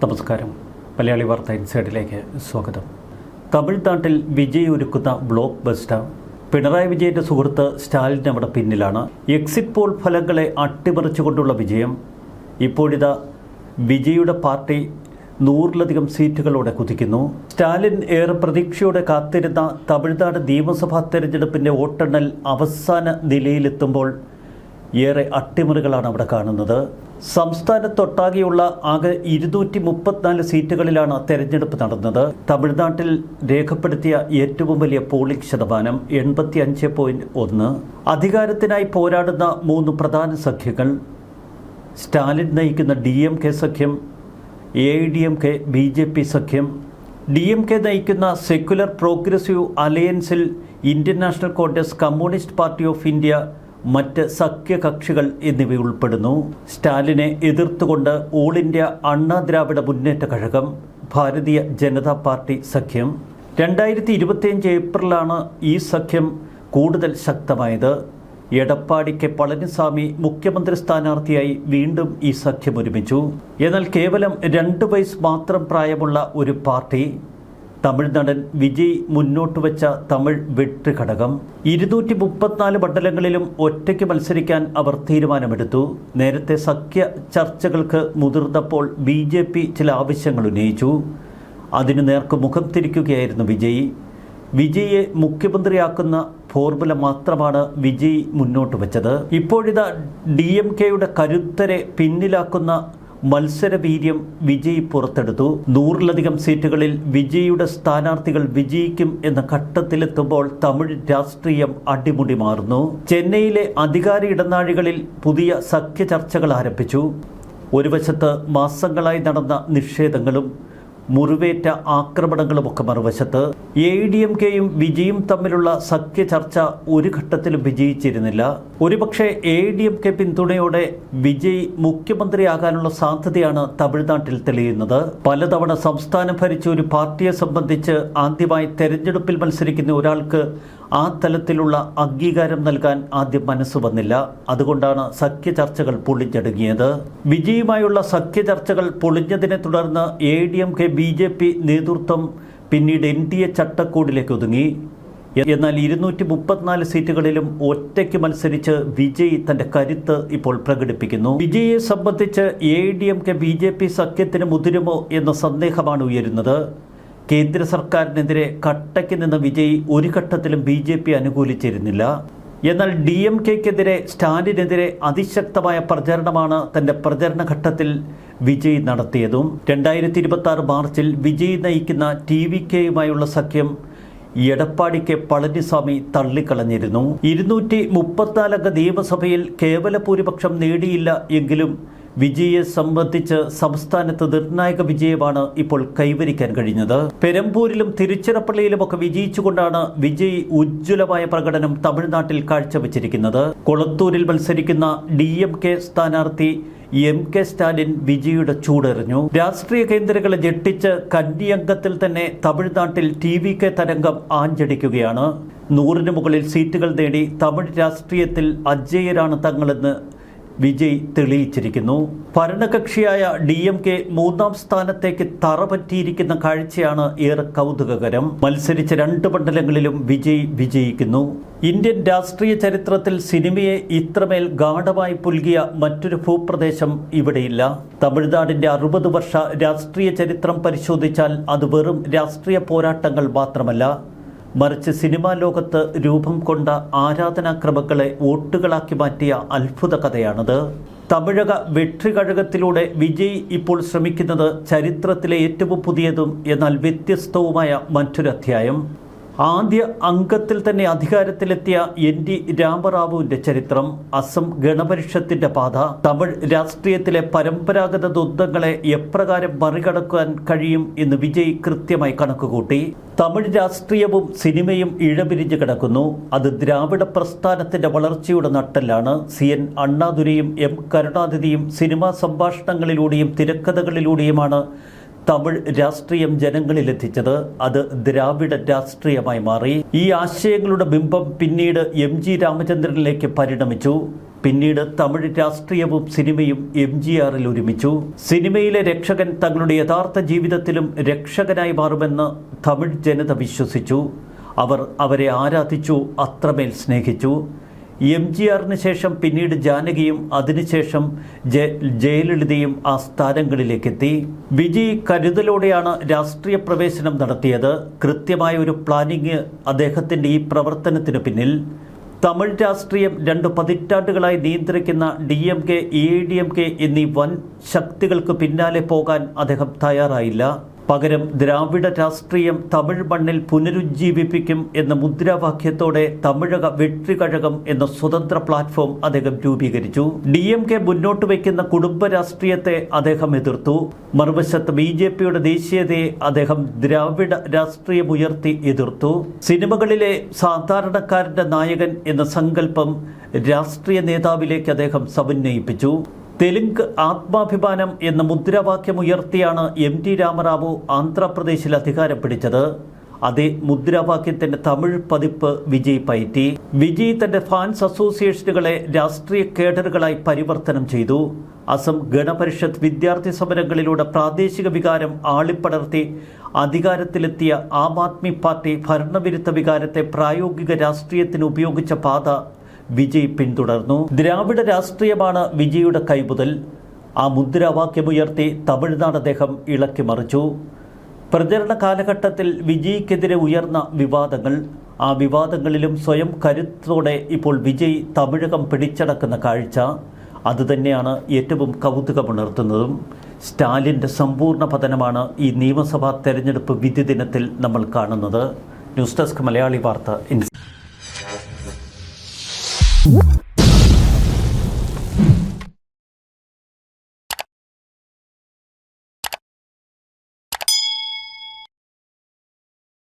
നമസ്കാരം. മലയാളി വാർത്ത ഇൻസൈഡിലേക്ക് സ്വാഗതം. തമിഴ്നാട്ടിൽ വിജയ് ഒരുക്കുന്ന ബ്ലോക്ക് ബസ്റ്റർ. പിണറായി വിജയൻ്റെ സുഹൃത്ത് സ്റ്റാലിൻ അവിടെ പിന്നിലാണ്. എക്സിറ്റ് പോൾ ഫലങ്ങളെ അട്ടിമറിച്ചുകൊണ്ടുള്ള വിജയം. ഇപ്പോഴിതാ വിജയുടെ പാർട്ടി 100-ലധികം സീറ്റുകളോടെ കുതിക്കുന്നു. സ്റ്റാലിൻ ഏറെ പ്രതീക്ഷയോടെ കാത്തിരുന്ന തമിഴ്നാട് നിയമസഭാ തെരഞ്ഞെടുപ്പിൻ്റെ വോട്ടെണ്ണൽ അവസാന നിലയിലെത്തുമ്പോൾ ഏറെ അട്ടിമറികളാണ് അവിടെ കാണുന്നത്. സംസ്ഥാനത്തൊട്ടാകെയുള്ള ആകെ 234 സീറ്റുകളിലാണ് തെരഞ്ഞെടുപ്പ് നടന്നത്. തമിഴ്നാട്ടിൽ രേഖപ്പെടുത്തിയ ഏറ്റവും വലിയ പോളിംഗ് ശതമാനം 85.1. അധികാരത്തിനായി പോരാടുന്ന 3 പ്രധാന സഖ്യങ്ങൾ: സ്റ്റാലിൻ നയിക്കുന്ന DMK സഖ്യം, AIDMK BJP സഖ്യം, DMK നയിക്കുന്ന സെക്യുലർ പ്രോഗ്രസീവ് അലയൻസിൽ Indian National Congress, Communist Party of India, മറ്റ് സഖ്യകക്ഷികൾ എന്നിവ ഉൾപ്പെടുന്നു. സ്റ്റാലിനെ എതിർത്തുകൊണ്ട് ഓൾ ഇന്ത്യ അണ്ണാ ദ്രാവിഡ മുന്നേറ്റ കഴകം, ഭാരതീയ ജനതാ പാർട്ടി സഖ്യം. 2025 ഏപ്രിലാണ് ഈ സഖ്യം കൂടുതൽ ശക്തമായത്. എടപ്പാടി കെ പളനിസ്വാമി മുഖ്യമന്ത്രി സ്ഥാനാർത്ഥിയായി വീണ്ടും ഈ സഖ്യം ഒരുമിച്ചു. എന്നാൽ കേവലം 2 വയസ്സ് മാത്രം പ്രായമുള്ള ഒരു പാർട്ടി, തമിഴ്നാടൻ വിജയ് മുന്നോട്ട് വെച്ച തമിഴ് വെട്രി ഘടകം, 234 മണ്ഡലങ്ങളിലും ഒറ്റയ്ക്ക് മത്സരിക്കാൻ അവർ തീരുമാനമെടുത്തു. നേരത്തെ സഖ്യ ചർച്ചകൾക്ക് മുതിർന്നപ്പോൾ BJP ചില ആവശ്യങ്ങൾ ഉന്നയിച്ചു. അതിനു നേർക്ക് മുഖം തിരിക്കുകയായിരുന്നു വിജയ്. വിജയെ മുഖ്യമന്ത്രിയാക്കുന്ന ഫോർമുല മാത്രമാണ് വിജയ് മുന്നോട്ട് വെച്ചത്. ഇപ്പോഴിതാ DMKയുടെ കരുത്തരെ പിന്നിലാക്കുന്ന മത്സരവീര്യം വിജയ് പുറത്തെടുത്തു. 100-ലധികം സീറ്റുകളിൽ വിജയുടെ സ്ഥാനാർത്ഥികൾ വിജയിക്കും എന്ന ഘട്ടത്തിലെത്തുമ്പോൾ തമിഴ് രാഷ്ട്രീയം അടിമുടി മാറുന്നു. ചെന്നൈയിലെ അധികാര ഇടനാഴികളിൽ പുതിയ സഖ്യ ചർച്ചകൾ ആരംഭിച്ചു. ഒരു വശത്ത് മാസങ്ങളായി നടന്ന നിഷേധങ്ങളും മുറിവേറ്റ ആക്രമണങ്ങളുമൊക്കെ മറുവശത്ത്. AIDMKയും വിജയും തമ്മിലുള്ള സഖ്യ ചർച്ച ഒരു ഘട്ടത്തിലും വിജയിച്ചിരുന്നില്ല. ഒരുപക്ഷെ AIDMK പിന്തുണയോടെ വിജയ് മുഖ്യമന്ത്രിയാകാനുള്ള സാധ്യതയാണ് തമിഴ്നാട്ടിൽ തെളിയുന്നത്. പലതവണ സംസ്ഥാനം ഭരിച്ച ഒരു പാർട്ടിയെ സംബന്ധിച്ച് ആദ്യമായി തെരഞ്ഞെടുപ്പിൽ മത്സരിക്കുന്ന ഒരാൾക്ക് ആ തലത്തിലുള്ള അംഗീകാരം നൽകാൻ ആദ്യം മനസ്സ് വന്നില്ല. അതുകൊണ്ടാണ് സഖ്യ ചർച്ചകൾ പൊളിഞ്ഞടുങ്ങിയത്. വിജയുമായുള്ള സഖ്യ ചർച്ചകൾ പൊളിഞ്ഞതിനെ തുടർന്ന് AIDMK BJP നേതൃത്വം പിന്നീട് NDA ചട്ടക്കൂടിലേക്ക് ഒതുങ്ങി. എന്നാൽ 234 സീറ്റുകളിലും ഒറ്റയ്ക്ക് മത്സരിച്ച് വിജയ് തന്റെ കരുത്ത് ഇപ്പോൾ പ്രകടിപ്പിക്കുന്നു. വിജയെ സംബന്ധിച്ച് AIDMK BJP സഖ്യത്തിന് മുതിരുമോ എന്ന സന്ദേഹമാണ് ഉയരുന്നത്. കേന്ദ്ര സർക്കാരിനെതിരെ കട്ടയ്ക്ക് നിന്ന വിജയ് ഒരു ഘട്ടത്തിലും BJP അനുകൂലിച്ചിരുന്നില്ല. എന്നാൽ DMKക്കെതിരെ, സ്റ്റാലിനെതിരെ അതിശക്തമായ പ്രചരണമാണ് തൻ്റെ പ്രചരണ ഘട്ടത്തിൽ വിജയ് നടത്തിയതും. 2026 മാർച്ചിൽ വിജയ് നയിക്കുന്ന TVKയുമായുള്ള സഖ്യം എടപ്പാടി കെ പളനിസ്വാമി തള്ളിക്കളഞ്ഞിരുന്നു. 234 അംഗ നിയമസഭയിൽ കേവല ഭൂരിപക്ഷം നേടിയില്ല എങ്കിലും വിജയെ സംബന്ധിച്ച് സംസ്ഥാനത്ത് നിർണായക വിജയമാണ് ഇപ്പോൾ കൈവരിക്കാൻ കഴിഞ്ഞത്. പെരമ്പൂരിലും തിരുച്ചിറപ്പള്ളിയിലുമൊക്കെ വിജയിച്ചുകൊണ്ടാണ് വിജയ് ഉജ്ജ്വലമായ പ്രകടനം തമിഴ്നാട്ടിൽ കാഴ്ചവെച്ചിരിക്കുന്നത്. കൊളത്തൂരിൽ മത്സരിക്കുന്ന DMK സ്ഥാനാർത്ഥി MK സ്റ്റാലിൻ വിജയുടെ ചൂടെറിഞ്ഞു. രാഷ്ട്രീയ കേന്ദ്രങ്ങളെ ഞെട്ടിച്ച് കന്നിയംഗത്തിൽ തന്നെ തമിഴ്നാട്ടിൽ TVK തരംഗം ആഞ്ഞടിക്കുകയാണ്. 100-ന് മുകളിൽ സീറ്റുകൾ നേടി തമിഴ് രാഷ്ട്രീയത്തിൽ അജയ്യരാണ് തങ്ങളെന്ന് വിജയ് തെളിയിച്ചിരിക്കുന്നു. ഭരണകക്ഷിയായ DMK 3ാം സ്ഥാനത്തേക്ക് തറപറ്റിയിരിക്കുന്ന കാഴ്ചയാണ് ഏറെ കൗതുകകരം. മത്സരിച്ച 2 മണ്ഡലങ്ങളിലും വിജയ് വിജയിക്കുന്നു. ഇന്ത്യൻ രാഷ്ട്രീയ ചരിത്രത്തിൽ സിനിമയെ ഇത്രമേൽ ഗാഢമായി പുൽകിയ മറ്റൊരു ഭൂപ്രദേശം ഇവിടെയില്ല. തമിഴ്നാടിൻ്റെ 60 വർഷ രാഷ്ട്രീയ ചരിത്രം പരിശോധിച്ചാൽ അത് വെറും രാഷ്ട്രീയ പോരാട്ടങ്ങൾ മാത്രമല്ല, മറിച്ച് സിനിമാ ലോകത്ത് രൂപം കൊണ്ട ആരാധനാക്രമങ്ങളെ വോട്ടുകളാക്കി മാറ്റിയ അത്ഭുത കഥയാണത്. തമിഴക വെട്രി കഴകത്തിലൂടെ വിജയ് ഇപ്പോൾ ശ്രമിക്കുന്നത് ചരിത്രത്തിലെ ഏറ്റവും പുതിയതും എന്നാൽ വ്യത്യസ്തവുമായ മറ്റൊരു അധ്യായം. ആദ്യ അംഗത്തിൽ തന്നെ അധികാരത്തിലെത്തിയ NT രാമറാവുവിൻ്റെ ചരിത്രം, അസം ഗണപരിഷത്തിന്റെ പാത, തമിഴ് രാഷ്ട്രീയത്തിലെ പരമ്പരാഗത ദ്വന്ദ്ങ്ങളെ എപ്രകാരം മറികടക്കാൻ കഴിയും എന്ന് വിജയ് കൃത്യമായി കണക്കുകൂട്ടി. തമിഴ് രാഷ്ട്രീയവും സിനിമയും ഇഴപിരിഞ്ഞു കിടക്കുന്നു. അത് ദ്രാവിഡ പ്രസ്ഥാനത്തിന്റെ വളർച്ചയുടെ നട്ടെല്ലാണ്. CN അണ്ണാദുരയും M കരുണാനിധിയും സിനിമാ സംഭാഷണങ്ങളിലൂടെയും തിരക്കഥകളിലൂടെയുമാണ് തമിഴ് രാഷ്ട്രീയം ജനങ്ങളിലെത്തിച്ചത്. അത് ദ്രാവിഡ രാഷ്ട്രീയമായി മാറി. ഈ ആശയങ്ങളുടെ ബിംബം പിന്നീട് MG രാമചന്ദ്രനിലേക്ക് പരിണമിച്ചു. പിന്നീട് തമിഴ് രാഷ്ട്രീയവും സിനിമയും MGRൽ ഒരുമിച്ചു. സിനിമയിലെ രക്ഷകൻ തങ്ങളുടെ യഥാർത്ഥ ജീവിതത്തിലും രക്ഷകനായി മാറുമെന്ന് തമിഴ് ജനത വിശ്വസിച്ചു. അവർ അവരെ ആരാധിച്ചു, അത്രമേൽ സ്നേഹിച്ചു. MGRന് ശേഷം പിന്നീട് ജാനകിയും അതിനുശേഷം ജയലളിതയും ആ സ്ഥാനങ്ങളിലേക്കെത്തി. വിജയ് കരുതലോടെയാണ് രാഷ്ട്രീയ പ്രവേശനം നടത്തിയത്. കൃത്യമായ ഒരു പ്ലാനിങ് അദ്ദേഹത്തിൻ്റെ ഈ പ്രവർത്തനത്തിന് പിന്നിൽ. തമിഴ് രാഷ്ട്രീയം 2 പതിറ്റാണ്ടുകളായി നിയന്ത്രിക്കുന്ന DMK, AIDMK എന്നീ വൻ ശക്തികൾക്ക് പിന്നാലെ പോകാൻ അദ്ദേഹം തയ്യാറായില്ല. പകരം ദ്രാവിഡ രാഷ്ട്രീയം തമിഴ് മണ്ണിൽ പുനരുജ്ജീവിപ്പിക്കും എന്ന മുദ്രാവാക്യത്തോടെ തമിഴക വെട്രികഴകം എന്ന സ്വതന്ത്ര പ്ലാറ്റ്ഫോം അദ്ദേഹം രൂപീകരിച്ചു. DMK മുന്നോട്ട് വയ്ക്കുന്ന കുടുംബ രാഷ്ട്രീയത്തെ അദ്ദേഹം എതിർത്തു. മറുവശത്ത് BJPയുടെ ദേശീയതയെ അദ്ദേഹം ദ്രാവിഡ രാഷ്ട്രീയം ഉയർത്തി എതിർത്തു. സിനിമകളിലെ സാധാരണക്കാരന്റെ നായകൻ എന്ന സങ്കല്പം രാഷ്ട്രീയ നേതാവിലേക്ക് അദ്ദേഹം സമന്വയിപ്പിച്ചു. തെലുങ്ക് ആത്മാഭിമാനം എന്ന മുദ്രാവാക്യം ഉയർത്തിയാണ് MT രാമറാവു ആന്ധ്രാപ്രദേശിൽ അധികാരം പിടിച്ചത്. അതേ മുദ്രാവാക്യത്തിന്റെ തമിഴ് പതിപ്പ് വിജയ് പയറ്റി. വിജയ് തന്റെ ഫാൻസ് അസോസിയേഷനുകളെ രാഷ്ട്രീയ കേഡറുകളായി പരിവർത്തനം ചെയ്തു. അസം ഗണപരിഷത്ത് വിദ്യാർത്ഥി സമരങ്ങളിലൂടെ പ്രാദേശിക വികാരം ആളിപ്പടർത്തി അധികാരത്തിലെത്തിയ ആം ആദ്മി പാർട്ടി ഭരണവിരുദ്ധ വികാരത്തെ പ്രായോഗിക രാഷ്ട്രീയത്തിന് ഉപയോഗിച്ച പാത വിജയ് പിന്തുടർന്നു. ദ്രാവിഡ രാഷ്ട്രീയമാണ് വിജയുടെ കൈമുതൽ. ആ മുദ്രാവാക്യമുയർത്തി തമിഴ്നാട് അദ്ദേഹം ഇളക്കി മറിച്ചു. പ്രചരണ കാലഘട്ടത്തിൽ വിജയ്ക്കെതിരെ ഉയർന്ന വിവാദങ്ങൾ, ആ വിവാദങ്ങളിലും സ്വയം കരുത്തോടെ ഇപ്പോൾ വിജയ് തമിഴകം പിടിച്ചടക്കുന്ന കാഴ്ച അതുതന്നെയാണ് ഏറ്റവും കൗതുകമുണർത്തുന്നതും. സ്റ്റാലിൻ്റെ സമ്പൂർണ്ണ പതനമാണ് ഈ നിയമസഭാ തെരഞ്ഞെടുപ്പ് വിധി ദിനത്തിൽ നമ്മൾ കാണുന്നത്. ന്യൂസ് ഡെസ്ക് മലയാളി വാർത്ത.